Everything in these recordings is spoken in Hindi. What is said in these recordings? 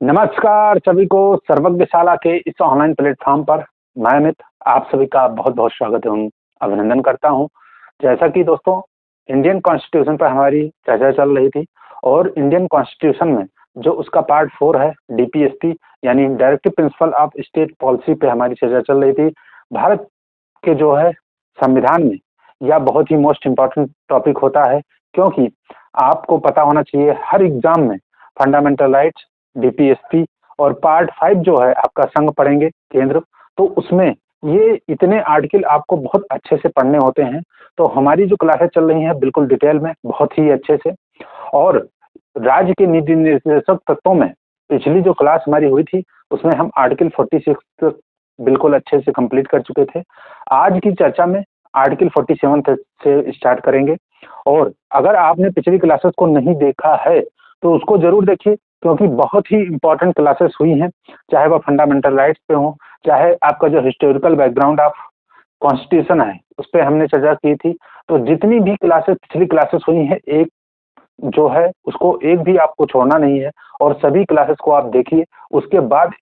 नमस्कार सभी को सर्वज्ञशाला के इस ऑनलाइन प्लेटफॉर्म पर मैं अमित आप सभी का बहुत बहुत स्वागत एवं अभिनंदन करता हूं। जैसा कि दोस्तों इंडियन कॉन्स्टिट्यूशन पर हमारी चर्चा चल रही थी और इंडियन कॉन्स्टिट्यूशन में जो उसका पार्ट 4 है डीपीएसपी यानी directive principle of state policy पे हमारी चर्चा चल रही थी। भारत के जो है संविधान में यह बहुत ही मोस्ट इम्पोर्टेंट टॉपिक होता है, क्योंकि आपको पता होना चाहिए हर एग्जाम में फंडामेंटल राइट्स, डीपीएसपी और पार्ट 5 जो है आपका संघ पढ़ेंगे केंद्र, तो उसमें ये इतने आर्टिकल आपको बहुत अच्छे से पढ़ने होते हैं। तो हमारी जो क्लासेस चल रही हैं बिल्कुल डिटेल में बहुत ही अच्छे से, और राज्य के नीति निर्देशक तत्वों में पिछली जो क्लास हमारी हुई थी उसमें हम आर्टिकल 46 तक बिल्कुल अच्छे से कंप्लीट कर चुके थे। आज की चर्चा में आर्टिकल 47 से स्टार्ट करेंगे, और अगर आपने पिछली क्लासेस को नहीं देखा है तो उसको जरूर देखिए, क्योंकि बहुत ही इंपॉर्टेंट क्लासेस हुई हैं, चाहे वह फंडामेंटल राइट्स पे हो, चाहे आपका जो हिस्टोरिकल बैकग्राउंड ऑफ कॉन्स्टिट्यूशन है उस पर हमने चर्चा की थी। तो जितनी भी क्लासेस पिछली क्लासेस हुई हैं, एक जो है उसको एक भी आपको छोड़ना नहीं है और सभी क्लासेस को आप देखिए, उसके बाद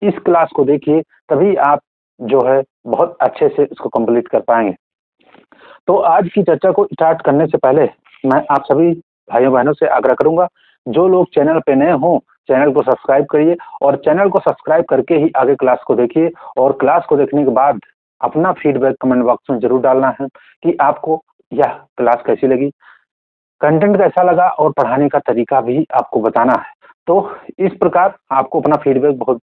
इस क्लास को देखिए, तभी आप जो है बहुत अच्छे से इसको कंप्लीट कर पाएंगे। तो आज की चर्चा को स्टार्ट करने से पहले मैं आप सभी भाइयों बहनों से आग्रह करूंगा, जो लोग चैनल पे नए हों चैनल को सब्सक्राइब करिए, और चैनल को सब्सक्राइब करके ही आगे क्लास को देखिए, और क्लास को देखने के बाद अपना फीडबैक कमेंट बॉक्स में जरूर डालना है कि आपको यह क्लास कैसी लगी, कंटेंट कैसा लगा, और पढ़ाने का तरीका भी आपको बताना है। तो इस प्रकार आपको अपना फीडबैक बहुत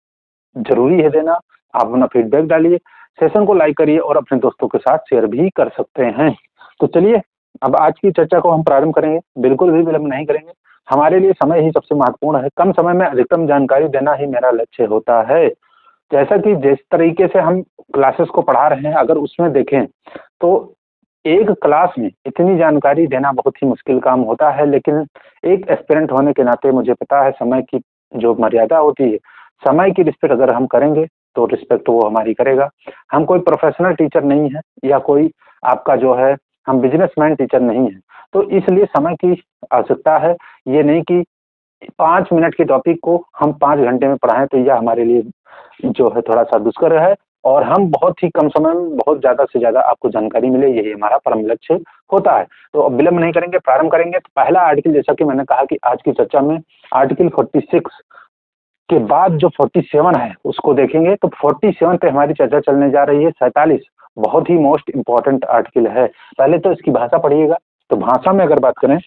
जरूरी है देना। आप अपना फीडबैक डालिए, सेशन को लाइक करिए और अपने दोस्तों के साथ शेयर भी कर सकते हैं। तो चलिए अब आज की चर्चा को हम प्रारंभ करेंगे, बिल्कुल भी विलंब नहीं करेंगे। हमारे लिए समय ही सबसे महत्वपूर्ण है, कम समय में अधिकतम जानकारी देना ही मेरा लक्ष्य होता है। जैसा कि जिस तरीके से हम क्लासेस को पढ़ा रहे हैं, अगर उसमें देखें तो एक क्लास में इतनी जानकारी देना बहुत ही मुश्किल काम होता है, लेकिन एक एस्पिरेंट होने के नाते मुझे पता है समय की जो मर्यादा होती है, समय की रिस्पेक्ट अगर हम करेंगे तो रिस्पेक्ट वो हमारी करेगा। हम कोई प्रोफेशनल टीचर नहीं है, या कोई आपका जो है हम बिजनेसमैन टीचर नहीं है, तो इसलिए समय की आवश्यकता है। ये नहीं कि 5 मिनट के टॉपिक को हम 5 घंटे में पढ़ाएं, तो यह हमारे लिए जो है थोड़ा सा दुष्कर है, और हम बहुत ही कम समय में बहुत ज्यादा से ज्यादा आपको जानकारी मिले, यही हमारा परम लक्ष्य होता है। तो अब विलंब नहीं करेंगे, प्रारंभ करेंगे। तो पहला आर्टिकल, जैसा कि मैंने कहा कि आज की चर्चा में आर्टिकल 46 के बाद जो 47 है उसको देखेंगे। तो 47 पे हमारी चर्चा चलने जा रही है। 47 बहुत ही मोस्ट इम्पोर्टेंट आर्टिकल है। पहले तो इसकी भाषा पढ़िएगा। तो भाषा में अगर बात करें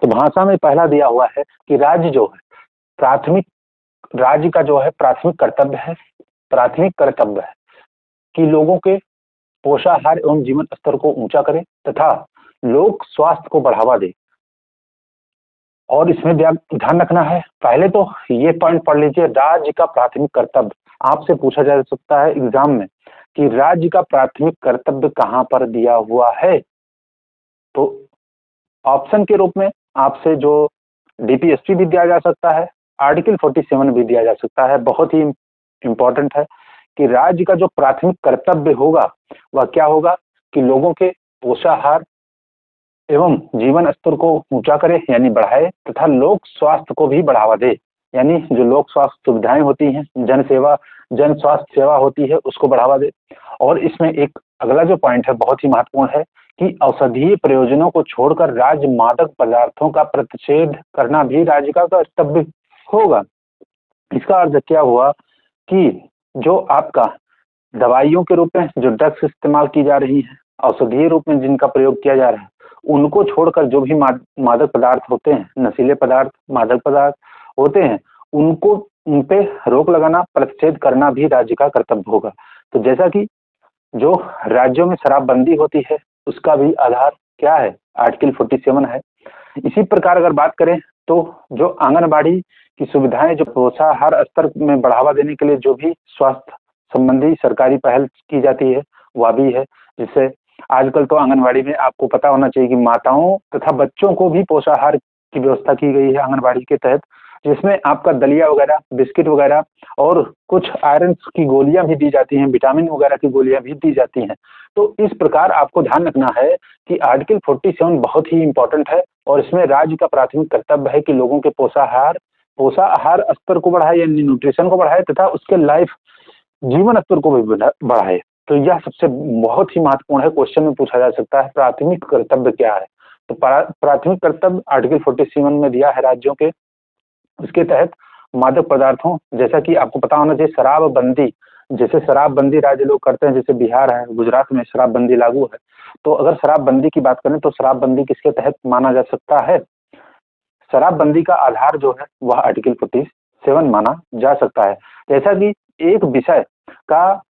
तो भाषा में पहला दिया हुआ है कि राज्य जो है प्राथमिक, राज्य का जो है प्राथमिक कर्तव्य है कि लोगों के पोषाहार एवं जीवन स्तर को ऊंचा करे तथा लोक स्वास्थ्य को बढ़ावा दे। और इसमें ध्यान रखना है, पहले तो ये पॉइंट पढ़ लीजिए, राज्य का प्राथमिक कर्तव्य। आपसे पूछा जा सकता है एग्जाम में कि राज्य का प्राथमिक कर्तव्य कहाँ पर दिया हुआ है, तो ऑप्शन के रूप में आपसे जो डीपीएसपी भी दिया जा सकता है, आर्टिकल 47 भी दिया जा सकता है। बहुत ही इंपॉर्टेंट है कि राज्य का जो प्राथमिक कर्तव्य होगा वह क्या होगा कि लोगों के पोषाहार एवं जीवन स्तर को ऊंचा करे यानी बढ़ाए, तथा लोक स्वास्थ्य को भी बढ़ावा दे, यानी जो लोक स्वास्थ्य सुविधाएं होती हैं, जन स्वास्थ्य सेवा होती है, उसको बढ़ावा दे। और इसमें एक अगला जो पॉइंट है बहुत ही महत्वपूर्ण है कि औषधीय प्रयोजनों को छोड़कर राज्य मादक पदार्थों का प्रतिषेध करना भी राज्य का कर्तव्य होगा। इसका अर्थ क्या हुआ कि जो आपका दवाइयों के रूप में जो ड्रग्स इस्तेमाल की जा रही है, औषधीय रूप में जिनका प्रयोग किया जा रहा है, उनको छोड़कर जो भी मादक पदार्थ होते हैं, नशीले पदार्थ, मादक पदार्थ होते हैं, उनको उन पे रोक लगाना, प्रतिषेध करना भी राज्य का कर्तव्य होगा। तो जैसा कि जो राज्यों में शराबबंदी होती है उसका भी आधार क्या है, आर्टिकल 47 है। इसी प्रकार अगर बात करें तो जो आंगनबाड़ी की सुविधाएं, जो पोषाहार स्तर में बढ़ावा देने के लिए जो भी स्वास्थ्य संबंधी सरकारी पहल की जाती है वह भी है, जिससे आजकल तो आंगनबाड़ी में आपको पता होना चाहिए कि माताओं तथा बच्चों को भी पोषाहार की व्यवस्था की गई है आंगनबाड़ी के तहत, जिसमें आपका दलिया वगैरह, बिस्किट वगैरह और कुछ आयरन की गोलियां भी दी जाती हैं, विटामिन वगैरह की गोलियां भी दी जाती हैं। तो इस प्रकार आपको ध्यान रखना है कि आर्टिकल 47 बहुत ही इंपॉर्टेंट है, और इसमें राज्य का प्राथमिक कर्तव्य है कि लोगों के पोषाहार स्तर को बढ़ाए यानी न्यूट्रिशन को बढ़ाए तथा उसके लाइफ जीवन स्तर को भी बढ़ाए। तो यह सबसे बहुत ही महत्वपूर्ण है, क्वेश्चन में पूछा जा सकता है प्राथमिक कर्तव्य क्या है। तो प्राथमिक कर्तव्य आर्टिकल 47 में दिया है राज्यों के। उसके तहत मादक पदार्थों, जैसा कि आपको पता होना चाहिए शराबबंदी, जैसे शराबबंदी राज्य लोग करते हैं, जैसे बिहार है, गुजरात में शराबबंदी लागू है। तो अगर शराबबंदी की बात करें तो शराबबंदी किसके तहत माना जा सकता है? शराबबंदी का आधार जो है वह आर्टिकल 47 माना जा सकता है। जैसा कि एक विषय का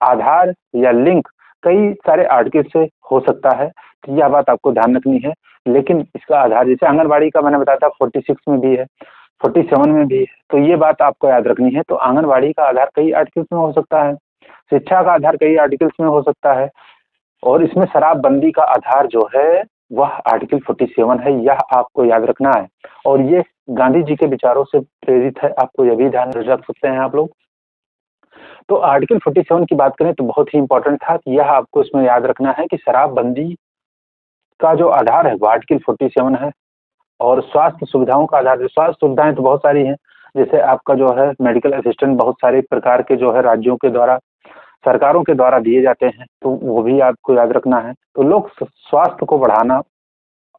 आधार या लिंक कई सारे आर्टिकल से हो सकता है, तो यह बात आपको ध्यान रखनी है। लेकिन इसका आधार जैसे आंगनबाड़ी का मैंने बताया था 46 में भी है, 47 में भी है, तो ये बात आपको याद रखनी है। तो आंगनबाड़ी का आधार कई आर्टिकल्स में हो सकता है, शिक्षा का आधार कई आर्टिकल्स में हो सकता है, और इसमें शराबबंदी का आधार जो है वह आर्टिकल 47 है, यह आपको याद रखना है। और ये गांधी जी के विचारों से प्रेरित है, आपको यह भी ध्यान रख सकते हैं आप लोग। तो आर्टिकल 47 की बात करें तो बहुत ही इंपॉर्टेंट था, यह आपको इसमें याद रखना है कि शराबबंदी का जो आधार है वो आर्टिकल 47 है। और स्वास्थ्य सुविधाओं का आधार, स्वास्थ्य सुविधाएं तो बहुत सारी हैं, जैसे आपका जो है मेडिकल असिस्टेंट बहुत सारे प्रकार के जो है राज्यों के द्वारा, सरकारों के द्वारा दिए जाते हैं, तो वो भी आपको याद रखना है। तो लोक स्वास्थ्य को बढ़ाना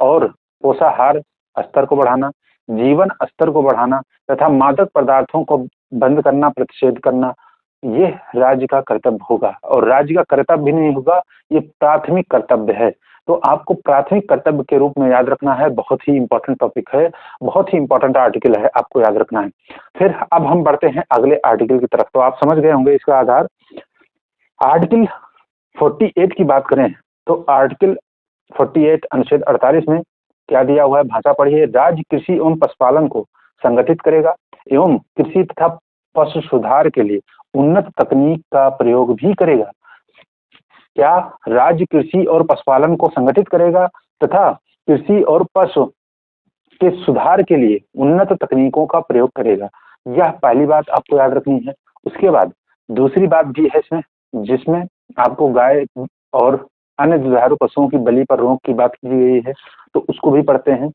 और पोषाहार स्तर को बढ़ाना, जीवन स्तर को बढ़ाना तथा मादक पदार्थों को बंद करना, प्रतिषेध करना, ये राज्य का कर्तव्य होगा। और राज्य का कर्तव्य भी नहीं होगा, ये प्राथमिक कर्तव्य है। तो आपको प्राथमिक कर्तव्य के रूप में याद रखना है, बहुत ही इंपॉर्टेंट टॉपिक है, बहुत ही इंपॉर्टेंट आर्टिकल है, आपको याद रखना है। फिर अब हम बढ़ते हैं अगले आर्टिकल की तरफ। तो आप समझ गए होंगे इसका आधार। आर्टिकल 48 की बात करें तो आर्टिकल 48 अनुच्छेद 48 में क्या दिया हुआ है, भाषा पढ़िए। राज्य कृषि एवं पशुपालन को संगठित करेगा एवं कृषि तथा पशु सुधार के लिए उन्नत तकनीक का प्रयोग भी करेगा। क्या? राज्य कृषि और पशुपालन को संगठित करेगा तथा कृषि और पशु के सुधार के लिए उन्नत तकनीकों का प्रयोग करेगा। यह पहली बात आपको याद रखनी है। उसके बाद दूसरी बात भी है इसमें, जिसमें आपको गाय और अन्य दुधारू पशुओं की बलि पर रोक की बात की गई है, तो उसको भी पढ़ते हैं।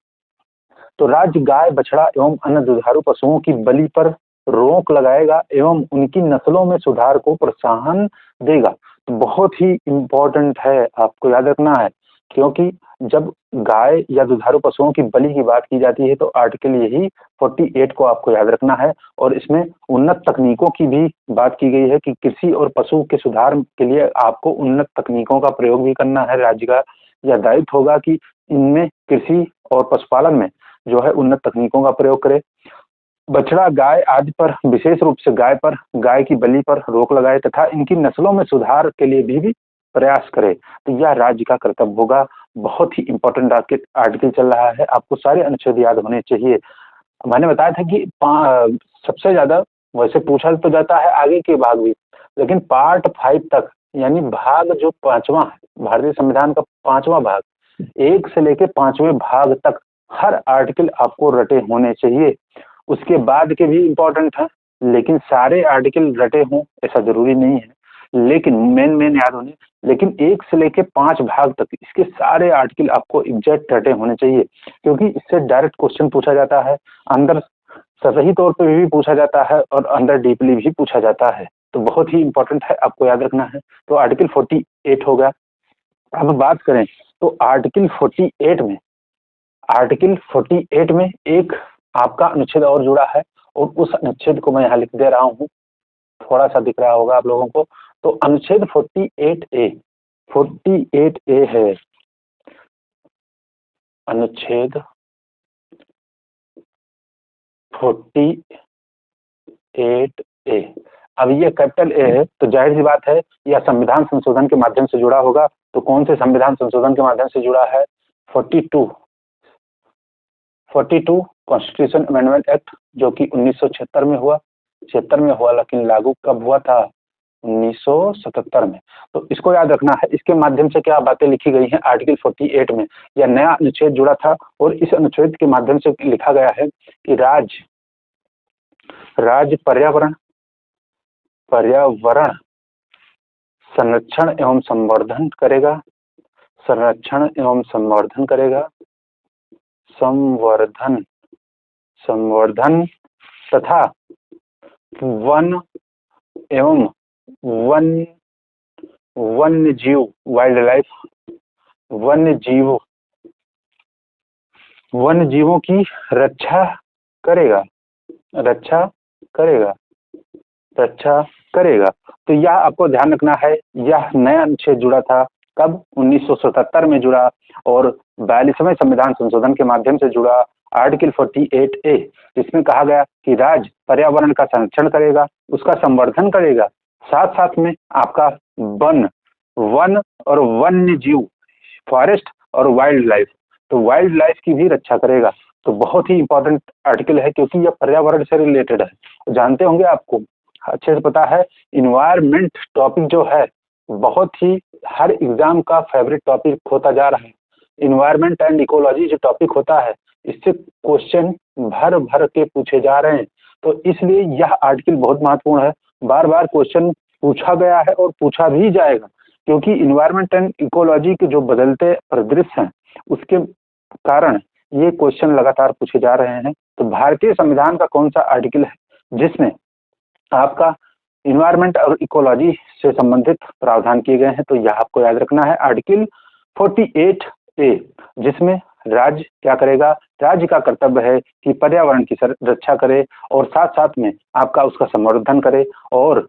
तो राज्य गाय, बछड़ा एवं अन्य दुधारू पशुओं की बलि पर रोक लगाएगा एवं उनकी नस्लों में सुधार को प्रोत्साहन देगा। तो बहुत ही इम्पोर्टेंट है, आपको याद रखना है, क्योंकि जब गाय या दुधारू पशुओं की बलि की बात की जाती है तो आर्टिकल यही 48 को आपको याद रखना है। और इसमें उन्नत तकनीकों की भी बात की गई है कि कृषि और पशु के सुधार के लिए आपको उन्नत तकनीकों का प्रयोग भी करना है। राज्य का यह दायित्व होगा कि इनमें कृषि और पशुपालन में जो है उन्नत तकनीकों का प्रयोग करे। बछड़ा, गाय आदि पर, विशेष रूप से गाय पर, गाय की बलि पर रोक लगाए तथा इनकी नस्लों में सुधार के लिए भी प्रयास करे। तो यह राज्य का कर्तव्य होगा। बहुत ही इंपॉर्टेंट आर्टिकल चल रहा है, आपको सारे अनुच्छेद याद होने चाहिए। मैंने बताया था कि सबसे ज्यादा वैसे पूछा तो जाता है आगे के भाग भी, लेकिन पार्ट 5 तक यानी भाग जो 5वां है भारतीय संविधान का 5वां भाग, 1 से लेके 5वें भाग तक हर आर्टिकल आपको रटे होने चाहिए। उसके बाद के भी इम्पोर्टेंट हैं, लेकिन सारे आर्टिकल रटे हों ऐसा जरूरी नहीं है, लेकिन मेन याद होने। लेकिन 1 से लेके 5 भाग तक इसके सारे आर्टिकल आपको एग्जैक्ट रटे होने चाहिए, क्योंकि इससे डायरेक्ट क्वेश्चन पूछा जाता है, अंदर सतही तौर पर भी पूछा जाता है और अंदर डीपली भी पूछा जाता है। तो बहुत ही इंपॉर्टेंट है, आपको याद रखना है। तो आर्टिकल 48 हो गया। अब बात करें तो आर्टिकल 48 में एक आपका अनुच्छेद और जुड़ा है, और उस अनुच्छेद को मैं यहाँ लिख दे रहा हूँ, थोड़ा सा दिख रहा होगा आप लोगों को। तो अनुच्छेद 48A है, अनुच्छेद 48A। अब ये कैपिटल ए है, तो जाहिर सी बात है यह संविधान संशोधन के माध्यम से जुड़ा होगा। तो कौन से संविधान संशोधन के माध्यम से जुड़ा है? 42 कॉन्स्टिट्यूशन अमेंडमेंट एक्ट, जो कि 1976 में हुआ, 76 में हुआ, लेकिन लागू कब हुआ था? 1977 में। तो इसको याद रखना है। इसके माध्यम से क्या बातें लिखी गई हैं आर्टिकल 48 में? यह नया अनुच्छेद जुड़ा था और इस अनुच्छेद के माध्यम से लिखा गया है कि राज्य पर्यावरण संरक्षण एवं संवर्धन करेगा, संवर्धन तथा वन एवं वन वन्य जीव वाइल्ड लाइफ वन्य जीवों की रक्षा करेगा रक्षा करेगा रक्षा करेगा। तो यह आपको ध्यान रखना है, यह नया अनुच्छेद जुड़ा था कब? 1977 में जुड़ा और 42वें संविधान संशोधन के माध्यम से जुड़ा आर्टिकल 48A, जिसमें कहा गया कि राज्य पर्यावरण का संरक्षण करेगा, उसका संवर्धन करेगा, साथ साथ में आपका वन और वन्य जीव, फॉरेस्ट और वाइल्ड लाइफ, तो वाइल्ड लाइफ की भी रक्षा करेगा। तो बहुत ही इंपॉर्टेंट आर्टिकल है क्योंकि यह पर्यावरण से रिलेटेड है। जानते होंगे, आपको अच्छे से पता है, इन्वायरमेंट टॉपिक जो है बहुत ही हर एग्जाम का फेवरेट टॉपिक होता जा रहा है। इन्वायरमेंट एंड इकोलॉजी जो टॉपिक होता है, इससे क्वेश्चन भर भर के पूछे जा रहे हैं। तो इसलिए यह आर्टिकल बहुत महत्वपूर्ण है, बार बार क्वेश्चन पूछा गया है और पूछा भी जाएगा, क्योंकि इन्वायरमेंट एंड इकोलॉजी के जो बदलते परिदृश्य हैं उसके कारण ये क्वेश्चन लगातार पूछे जा रहे हैं। तो भारतीय संविधान का कौन सा आर्टिकल है जिसमें आपका इन्वायरमेंट और इकोलॉजी से संबंधित प्रावधान किए गए हैं? तो यह आपको याद रखना है, आर्टिकल 48A, जिसमें राज्य क्या करेगा? राज्य का कर्तव्य है कि पर्यावरण की रक्षा करे और साथ साथ में आपका उसका संवर्धन करे और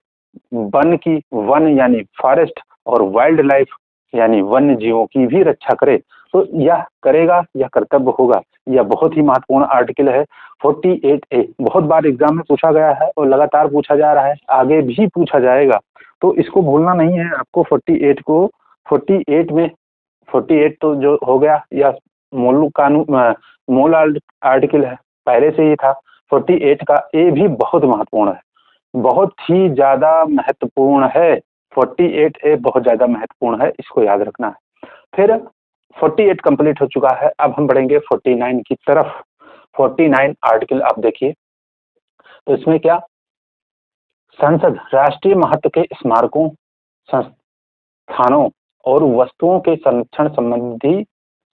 वन यानी फॉरेस्ट और वाइल्ड लाइफ यानी वन्य जीवों की भी रक्षा करे। तो यह करेगा, यह कर्तव्य होगा। यह बहुत ही महत्वपूर्ण आर्टिकल है 48A। बहुत बार एग्जाम में पूछा गया है और लगातार पूछा जा रहा है, आगे भी पूछा जाएगा, तो इसको भूलना नहीं है आपको। 48 तो जो हो गया, यह मूल कानून मूल आर्टिकल है, पहले से ही था। 48 का ए भी बहुत महत्वपूर्ण है, बहुत ही ज्यादा महत्वपूर्ण है। 48A बहुत ज्यादा महत्वपूर्ण है, इसको याद रखना है। फिर 48 कंप्लीट हो चुका है, अब हम बढ़ेंगे 49 की तरफ। 49 आर्टिकल आप देखिए, तो इसमें क्या? संसद राष्ट्रीय महत्व के स्मारकों, संस्थानों और वस्तुओं के संरक्षण संबंधी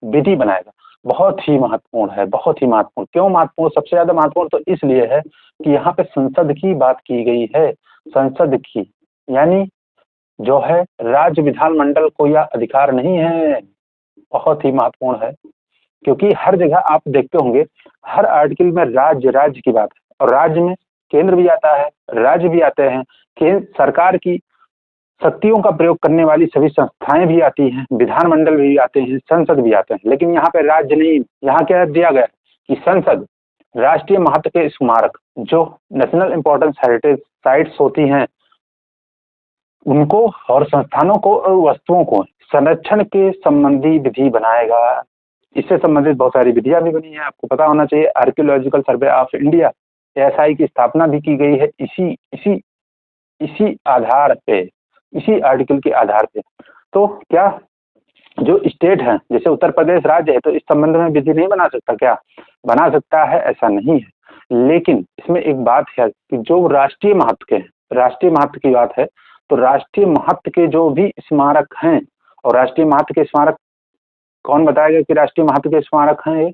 विधि बनाएगा। बहुत ही महत्वपूर्ण है, बहुत ही महत्वपूर्ण। क्यों महत्वपूर्ण? सबसे ज्यादा महत्वपूर्ण तो इसलिए है कि यहाँ पे संसद की बात की गई है। संसद की यानी जो है राज्य विधानमंडल को यह अधिकार नहीं है। बहुत ही महत्वपूर्ण है क्योंकि हर जगह आप देखते होंगे, हर आर्टिकल में राज्य की बात है, और राज्य में केंद्र भी आता है, राज्य भी आते हैं, सरकार की शक्तियों का प्रयोग करने वाली सभी संस्थाएं भी आती हैं, विधानमंडल भी आते हैं, संसद भी आते हैं। लेकिन यहाँ पे राज्य नहीं, यहाँ क्या दिया गया कि संसद राष्ट्रीय महत्व के स्मारक, जो नेशनल इंपॉर्टेंस हेरिटेज साइट्स होती हैं, उनको और संस्थानों को और वस्तुओं को संरक्षण के संबंधी विधि बनाएगा। इससे संबंधित बहुत सारी विधियां भी बनी है, आपको पता होना चाहिए। Archaeological survey of India ASI की स्थापना भी की गई है इसी आधार पे, इसी आर्टिकल के आधार पे। तो क्या जो स्टेट है, जैसे उत्तर प्रदेश राज्य है, तो इस संबंध में विधि नहीं बना सकता? क्या बना सकता है? ऐसा नहीं है। लेकिन इसमें एक बात है कि जो राष्ट्रीय महत्व के, राष्ट्रीय महत्व की बात है, तो राष्ट्रीय महत्व के जो भी स्मारक हैं, और राष्ट्रीय महत्व के स्मारक कौन बताएगा कि राष्ट्रीय महत्व के स्मारक हैं?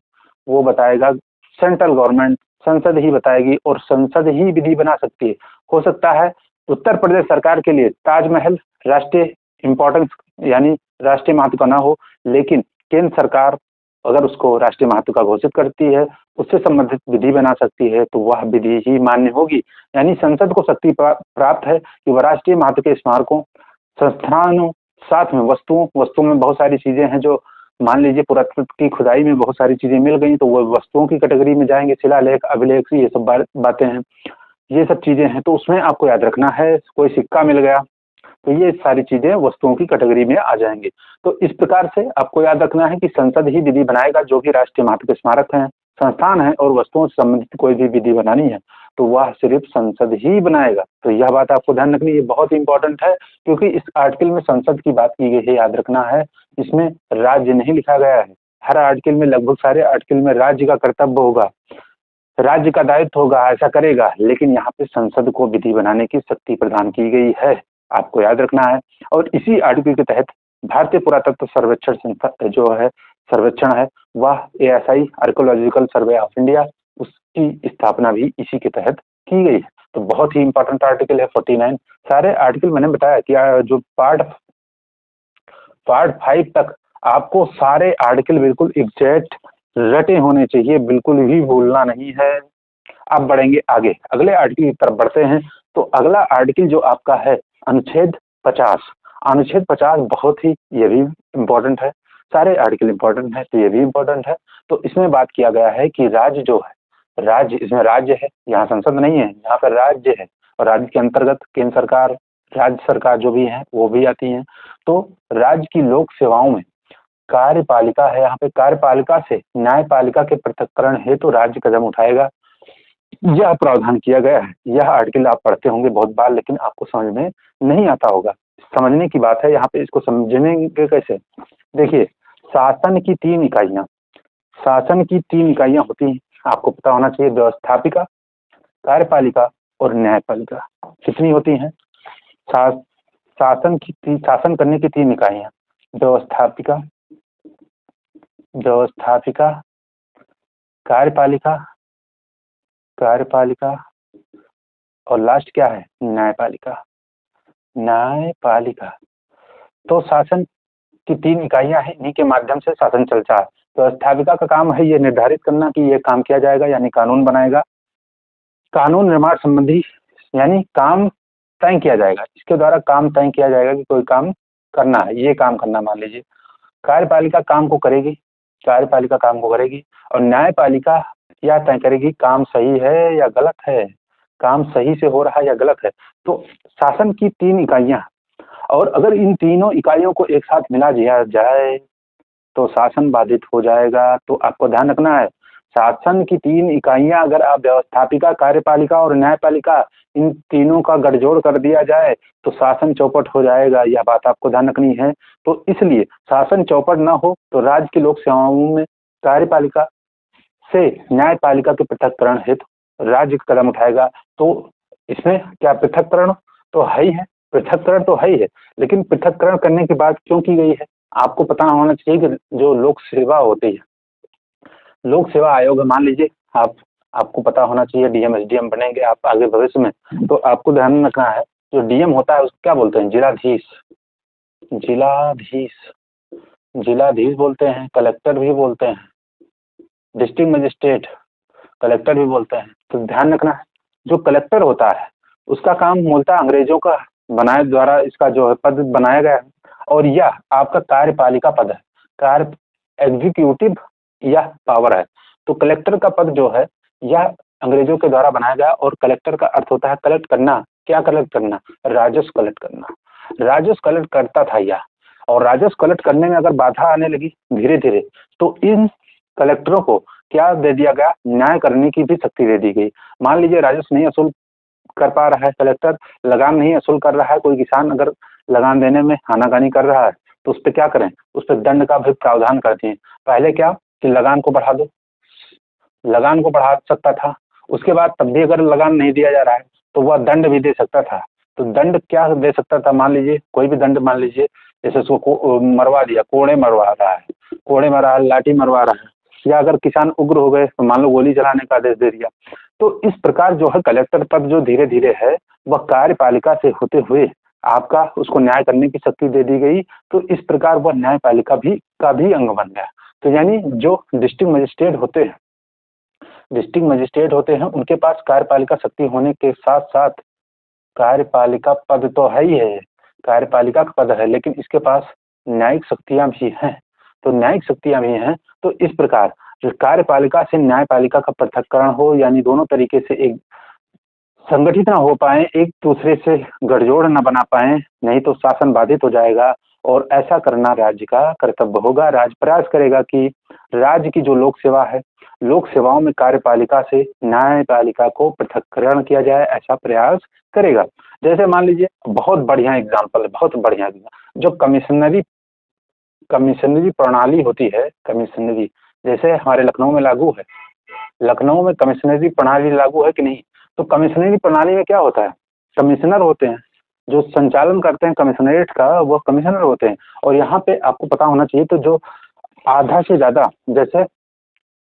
वो बताएगा सेंट्रल गवर्नमेंट, संसद ही बताएगी, और संसद ही विधि बना सकती है। हो सकता है उत्तर प्रदेश सरकार के लिए ताजमहल राष्ट्रीय इंपॉर्टेंस यानी राष्ट्रीय महत्व का ना हो, लेकिन केंद्र सरकार अगर उसको राष्ट्रीय महत्व का घोषित करती है, उससे संबंधित विधि बना सकती है, तो वह विधि ही मान्य होगी। यानी संसद को शक्ति प्राप्त है कि वह राष्ट्रीय महत्व के स्मारकों, संस्थानों, साथ में वस्तुओं में बहुत सारी चीजें हैं जो, मान लीजिए पुरातत्व की खुदाई में बहुत सारी चीजें मिल गई, तो वो वस्तुओं की कैटेगरी में जाएंगे। शिलालेख, अभिलेख, ये सब बातें हैं, ये सब चीजें हैं। तो उसमें आपको याद रखना है, कोई सिक्का मिल गया तो ये सारी चीजें वस्तुओं की कैटेगरी में आ जाएंगे। तो इस प्रकार से आपको याद रखना है कि संसद ही विधि बनाएगा। जो भी राष्ट्रीय महत्व के स्मारक हैं, संस्थान है और वस्तुओं से संबंधित कोई भी विधि बनानी है, तो वह सिर्फ संसद ही बनाएगा। तो यह बात आपको ध्यान रखनी है, बहुत इंपॉर्टेंट है, क्योंकि इस आर्टिकल में संसद की बात की गई है, याद रखना है। इसमें राज्य नहीं लिखा गया है। हर आर्टिकल में, लगभग सारे आर्टिकल में राज्य का कर्तव्य होगा, राज्य का दायित्व होगा, ऐसा करेगा, लेकिन यहाँ पे संसद को विधि बनाने की शक्ति प्रदान की गई है, आपको याद रखना है। और इसी आर्टिकल के तहत भारतीय पुरातत्व सर्वेक्षण संस्था जो है, सर्वेक्षण है, वह ASI archaeological survey of India उसकी स्थापना भी इसी के तहत की गई है। तो बहुत ही इंपॉर्टेंट आर्टिकल है 49। सारे आर्टिकल मैंने बताया कि जो पार्ट 5 तक आपको सारे आर्टिकल बिल्कुल एग्जैक्ट रटे होने चाहिए, बिल्कुल भी भूलना नहीं है। अब बढ़ेंगे आगे, अगले आर्टिकल की तरफ बढ़ते हैं। तो अगला आर्टिकल जो आपका है अनुच्छेद 50। अनुच्छेद 50 बहुत ही, ये भी इम्पोर्टेंट है। सारे आर्टिकल इम्पोर्टेंट है तो ये भी इम्पोर्टेंट है। तो इसमें बात किया गया है कि राज्य जो है, राज्य, इसमें राज्य है, यहाँ संसद नहीं है, यहाँ पर राज्य है। और राज्य के अंतर्गत केंद्र सरकार, राज्य सरकार जो भी है वो भी आती है। तो राज्य की लोक सेवाओं में कार्यपालिका है, यहाँ पे कार्यपालिका से न्यायपालिका के पृथक्करण हेतु राज्य कदम उठाएगा, यह प्रावधान किया गया है। यह आर्टिकल आप पढ़ते होंगे बहुत बार, लेकिन आपको समझ में नहीं आता होगा। समझने की बात है यहाँ पे, इसको समझेंगे कैसे? देखिए, शासन की 3 इकाइयां, शासन की 3 इकाइयां होती हैं, आपको पता होना चाहिए। व्यवस्थापिका, कार्यपालिका और न्यायपालिका। कितनी होती हैं? शासन करने की 3 इकाइयां, व्यवस्थापिका, व्यवस्थापिका, कार्यपालिका, कार्यपालिका और लास्ट क्या है? न्यायपालिका, न्यायपालिका। तो शासन की 3 इकाइयां हैं, इन्हीं के माध्यम से शासन चलता है। व्यवस्थापिका का काम है ये निर्धारित करना कि ये काम किया जाएगा, यानी कानून बनाएगा, कानून निर्माण संबंधी, यानी काम तय किया जाएगा, इसके द्वारा काम तय किया जाएगा कि कोई काम करना है, ये काम करना मान लीजिए। कार्यपालिका काम को करेगी, कार्यपालिका काम को करेगी। और न्यायपालिका यह तय करेगी काम सही है या गलत है, काम सही से हो रहा है या गलत है। तो शासन की 3 इकाइयां, और अगर इन तीनों इकाइयों को एक साथ मिला दिया जाए तो शासन बाधित हो जाएगा। तो आपको ध्यान रखना है, शासन की 3 इकाइयां अगर आप व्यवस्थापिका, कार्यपालिका और न्यायपालिका, इन तीनों का गठजोड़ कर दिया जाए तो शासन चौपट हो जाएगा, यह बात आपको ध्यान रखनी है। तो इसलिए शासन चौपट न हो तो राज्य की लोक सेवाओं में कार्यपालिका से न्यायपालिका के पृथक्करण हेतु राज्य कदम उठाएगा। तो इसमें क्या पृथक्करण तो है ही है, पृथक्करण तो है ही है, लेकिन पृथक्करण करने की बात क्यों की गई है? आपको पता होना चाहिए कि जो लोक सेवा होती है, लोक सेवा आयोग, मान लीजिए आपको पता होना चाहिए डीएम एसडीएम बनेंगे आप आगे भविष्य में, तो आपको ध्यान रखना है जो डीएम होता है उसको क्या बोलते हैं? जिलाधीश, जिलाधीश, जिलाधीश बोलते हैं, कलेक्टर भी बोलते हैं, डिस्ट्रिक्ट मजिस्ट्रेट, कलेक्टर भी बोलते हैं। तो ध्यान रखना है, जो कलेक्टर होता है उसका काम मूलतः अंग्रेजों का बनाए द्वारा इसका जो है पद बनाया गया है, और यह आपका कार्यपालिका पद है, कार्य एग्जीक्यूटिव यह पावर है। तो कलेक्टर का पद जो है यह अंग्रेजों के द्वारा बनाया गया, और कलेक्टर का अर्थ होता है कलेक्ट करना। क्या कलेक्ट करना? राजस्व कलेक्ट करना, राजस्व कलेक्ट करता था यह। और राजस्व कलेक्ट करने में अगर बाधा आने लगी धीरे धीरे, तो इन कलेक्टरों को क्या दे दिया गया? न्याय करने की भी शक्ति दे दी गई। मान लीजिए राजस्व नहीं वसूल कर पा रहा है कलेक्टर, लगान नहीं वसूल कर रहा है, कोई किसान अगर लगान देने में आनाकानी कर रहा है तो उस पर क्या करें? उस पर दंड का भी प्रावधान करते हैं। पहले क्या कि लगान को बढ़ा दो, लगान को बढ़ा सकता था, उसके बाद तब भी अगर लगान नहीं दिया जा रहा है तो वह दंड भी दे सकता था। तो दंड क्या दे सकता था? मान लीजिए कोई भी दंड, मान लीजिए जैसे उसको मरवा दिया, कोड़े मरवा रहा है, कोड़े मरवा, लाठी मरवा रहा है, या अगर किसान उग्र हो गए तो मान लो गोली चलाने का आदेश दे दिया। तो इस प्रकार जो है कलेक्टर पद जो धीरे धीरे है वह कार्यपालिका से होते हुए आपका उसको न्याय करने की शक्ति दे दी गई। तो इस प्रकार वह न्यायपालिका भी का भी अंग बन गया। तो यानी जो डिस्ट्रिक्ट मजिस्ट्रेट होते हैं, डिस्ट्रिक्ट मजिस्ट्रेट होते हैं, उनके पास कार्यपालिका शक्ति होने के साथ साथ कार्यपालिका पद तो है ही है, कार्यपालिका का पद है, लेकिन इसके पास न्यायिक शक्तियां भी हैं। तो न्यायिक शक्तियां भी हैं। तो इस प्रकार जो कार्यपालिका से न्यायपालिका का पृथक्करण हो, यानी दोनों तरीके से एक संगठित ना हो पाए, एक दूसरे से गठजोड़ न बना पाए, नहीं तो शासन बाधित हो जाएगा। और ऐसा करना राज्य का कर्तव्य होगा। राज्य प्रयास करेगा कि राज्य की जो लोक सेवा है, लोक सेवाओं में कार्यपालिका से न्यायपालिका को पृथक्करण किया जाए, ऐसा प्रयास करेगा। जैसे मान लीजिए बहुत बढ़िया एग्जाम्पल है, बहुत बढ़िया जो कमिश्नरी कमिश्नरी प्रणाली होती है, कमिश्नरी जैसे हमारे लखनऊ में लागू है, लखनऊ में कमिश्नरी प्रणाली लागू है कि नहीं? तो कमिश्नरी प्रणाली में क्या होता है? कमिश्नर होते हैं, जो संचालन करते हैं कमिश्नरेट का वो कमिश्नर होते हैं। और यहाँ पे आपको पता होना चाहिए, तो जो आधा से ज्यादा, जैसे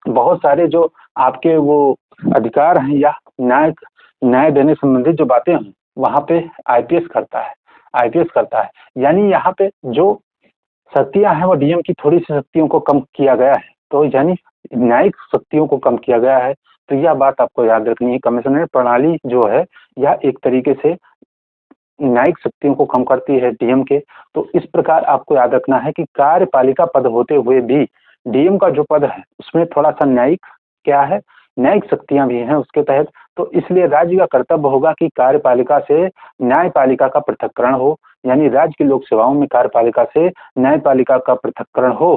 बहुत सारे जो आपके वो अधिकार हैं या न्याय देने संबंधित जो बातें हैं वहाँ पे आईपीएस करता है, आईपीएस करता है। यानी यहाँ पे जो शक्तियां हैं वो डीएम की थोड़ी सी शक्तियों को कम किया गया है, तो यानी न्यायिक शक्तियों को कम किया गया है। तो यह बात आपको याद रखनी है। कमिश्नरेट प्रणाली जो है यह एक तरीके से न्यायिक शक्तियों को कम करती है डीएम के। तो इस प्रकार आपको याद रखना है कि कार्यपालिका पद होते हुए भी डीएम का जो पद है उसमें थोड़ा सा न्यायिक क्या है, न्यायिक शक्तियां भी हैं उसके तहत। तो इसलिए राज्य का कर्तव्य होगा कि कार्यपालिका से न्यायपालिका का पृथक्करण हो, यानी राज्य की लोक सेवाओं में कार्यपालिका से न्यायपालिका का पृथक्करण हो।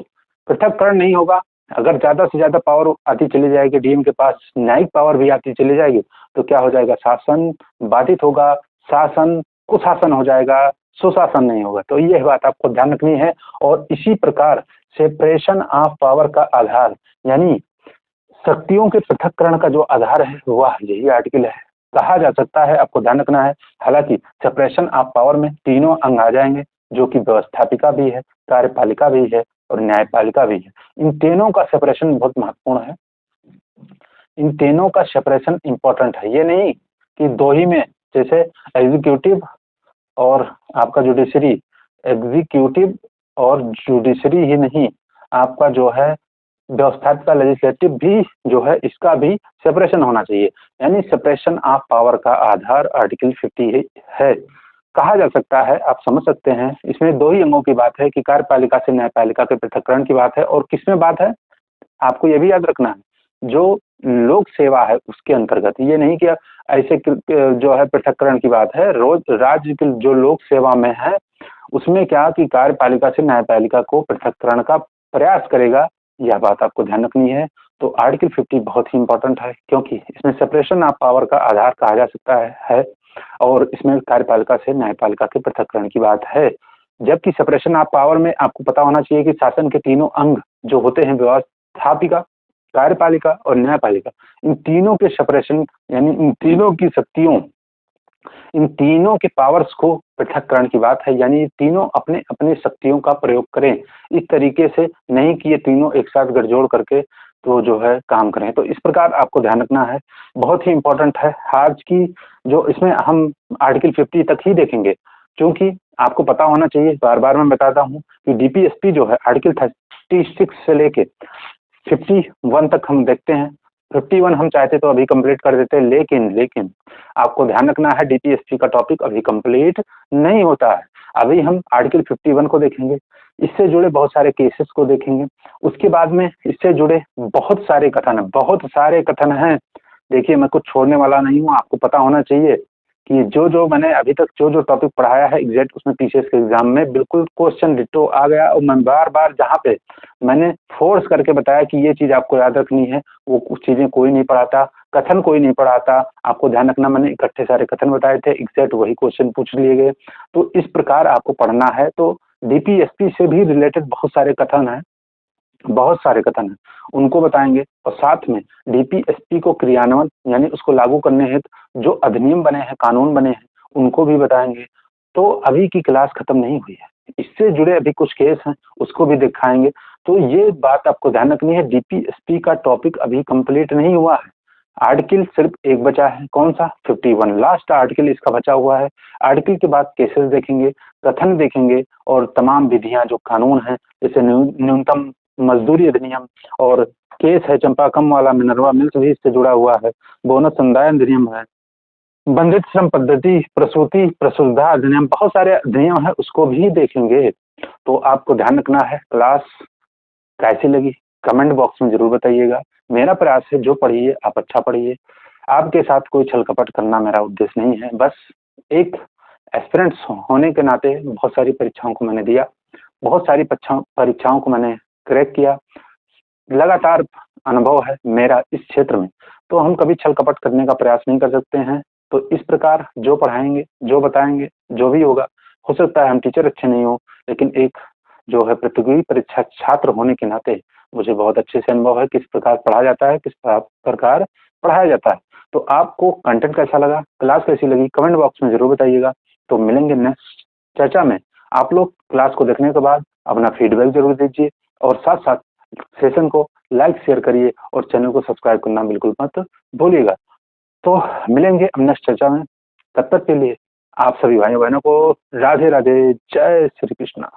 पृथक्करण नहीं होगा, अगर ज्यादा से ज्यादा पावर आती चली जाएगी डीएम के पास, न्यायिक पावर भी आती चली जाएगी, तो क्या हो जाएगा, शासन बाधित होगा, शासन कुशासन हो जाएगा, सुशासन नहीं होगा। तो यह बात आपको ध्यान रखनी है। और इसी प्रकार सेपरेशन ऑफ पावर का आधार यानी शक्तियों के पृथक्करण का जो आधार है वह यही आर्टिकल है, कहा जा सकता है। आपको ध्यान रखना है। हालांकि सेपरेशन ऑफ पावर में तीनों अंग आ जाएंगे, जो कि व्यवस्थापिका भी है, कार्यपालिका भी है और न्यायपालिका भी है। इन तीनों का सेपरेशन बहुत महत्वपूर्ण है, इन तीनों का सेपरेशन इंपॉर्टेंट है। ये नहीं कि दो ही में, जैसे एग्जीक्यूटिव और आपका जुडिशरी, एग्जीक्यूटिव और जुडिशरी ही नहीं, आपका जो है व्यवस्थापिका लेजिस्लेटिव भी जो है इसका भी सेपरेशन होना चाहिए। यानी सेपरेशन ऑफ पावर का आधार आर्टिकल 50 है, कहा जा सकता है। आप समझ सकते हैं इसमें दो ही अंगों की बात है कि कार्यपालिका से न्यायपालिका के पृथक्करण की बात है, और किसमें बात है आपको ये भी याद रखना है, जो लोक सेवा है उसके अंतर्गत। ये नहीं कि ऐसे जो है पृथक्करण की बात है, रोज राज्य की जो लोक सेवा में है उसमें क्या कि कार्यपालिका से न्यायपालिका को पृथक्करण का प्रयास करेगा, यह बात आपको ध्यान रखनी है। तो आर्टिकल 50 बहुत ही इंपॉर्टेंट है, क्योंकि इसमें सेपरेशन ऑफ पावर का आधार कहा जा सकता है और इसमें कार्यपालिका से न्यायपालिका के पृथक्करण की बात है। जबकि सेपरेशन ऑफ पावर में आपको पता होना चाहिए कि शासन के तीनों अंग जो होते हैं, व्यवस्थापिका, कार्यपालिका और न्यायपालिका, इन तीनों के सेपरेशन यानी इन तीनों की शक्तियों, इन तीनों के पावर्स को पृथक्करण की बात है। यानी तीनों अपने अपने शक्तियों का प्रयोग करें, इस तरीके से नहीं कि ये तीनों एक साथ गठजोड़ करके तो जो है काम करें। तो इस प्रकार आपको ध्यान रखना है, बहुत ही इंपॉर्टेंट है। आज की जो इसमें हम आर्टिकल 50 तक ही देखेंगे, क्योंकि आपको पता होना चाहिए, बार बार मैं बताता हूँ कि डीपीएसपी जो है आर्टिकल 36 से लेके 51 तक हम देखते हैं। 51 हम चाहते तो अभी कंप्लीट कर देते, लेकिन आपको ध्यान रखना है डीपीएसपी का टॉपिक अभी कंप्लीट नहीं होता है। अभी हम आर्टिकल 51 को देखेंगे, इससे जुड़े बहुत सारे केसेस को देखेंगे, उसके बाद में इससे जुड़े बहुत सारे कथन हैं, बहुत सारे कथन हैं। देखिए मैं कुछ छोड़ने वाला नहीं हूँ। आपको पता होना चाहिए कि जो मैंने अभी तक जो टॉपिक पढ़ाया है एग्जैक्ट उसमें टीचर्स के एग्जाम में बिल्कुल क्वेश्चन डिटो आ गया। और मैं बार बार जहाँ पे मैंने फोर्स करके बताया कि ये चीज आपको याद रखनी है, वो कुछ चीजें कोई नहीं पढ़ाता, कथन कोई नहीं पढ़ाता। आपको ध्यान रखना, मैंने इकट्ठे सारे कथन बताए थे, एग्जैक्ट वही क्वेश्चन पूछ लिए गए। तो इस प्रकार आपको पढ़ना है। तो डीपीएसपी से भी रिलेटेड बहुत सारे कथन हैं, बहुत सारे कथन हैं, उनको बताएंगे। और साथ में डीपीएसपी को क्रियान्वयन यानी उसको लागू करने हेतु जो अधिनियम बने हैं, कानून बने हैं, उनको भी बताएंगे। तो अभी की क्लास खत्म नहीं हुई है, इससे जुड़े अभी कुछ केस हैं उसको भी दिखाएंगे। तो ये बात आपको ध्यान रखनी है, डीपीएसपी का टॉपिक अभी कंप्लीट नहीं हुआ है। आर्टिकल सिर्फ एक बचा है, कौन सा, 51, लास्ट आर्टिकल इसका बचा हुआ है। आर्टिकल के बाद केसेस देखेंगे, कथन देखेंगे और तमाम विधियां जो कानून है, जैसे न्यूनतम मजदूरी अधिनियम, और केस है चंपाकम वाला, मिनरवा मिल्स भी इससे जुड़ा हुआ है, बोनस संदाय अधिनियम है, बंधित श्रम पद्धति, प्रसूति प्रसूतिधा अधिनियम, बहुत सारे अधिनियम है, उसको भी देखेंगे। तो आपको ध्यान रखना है। क्लास कैसी लगी कमेंट बॉक्स में जरूर बताइएगा। मेरा प्रयास है जो पढ़िए आप अच्छा पढ़िए, आपके साथ कोई छल कपट करना मेरा उद्देश्य नहीं है। बस एक एस्पिरेंट्स होने के नाते बहुत सारी परीक्षाओं को मैंने दिया, बहुत सारी परीक्षाओं को मैंने क्रैक किया, लगातार अनुभव है मेरा इस क्षेत्र में। तो हम कभी छल कपट करने का प्रयास नहीं कर सकते हैं। तो इस प्रकार जो पढ़ाएंगे, जो बताएंगे, जो भी होगा, हो सकता है हम टीचर अच्छे नहीं हो, लेकिन एक जो है प्रतियोगी परीक्षा छात्र होने के नाते मुझे बहुत अच्छे से अनुभव है किस प्रकार पढ़ा जाता है, किस प्रकार पढ़ाया जाता है। तो आपको कंटेंट कैसा लगा, क्लास कैसी लगी, कमेंट बॉक्स में जरूर बताइएगा। तो मिलेंगे नेक्स्ट चर्चा में। आप लोग क्लास को देखने के बाद अपना फीडबैक जरूर दीजिए, और साथ साथ सेशन को लाइक शेयर करिए और चैनल को सब्सक्राइब करना बिल्कुल मत भूलिएगा। तो मिलेंगे अब नेक्स्ट चर्चा में, तब तक के लिए आप सभी भाई बहनों को राधे राधे, जय श्री कृष्णा।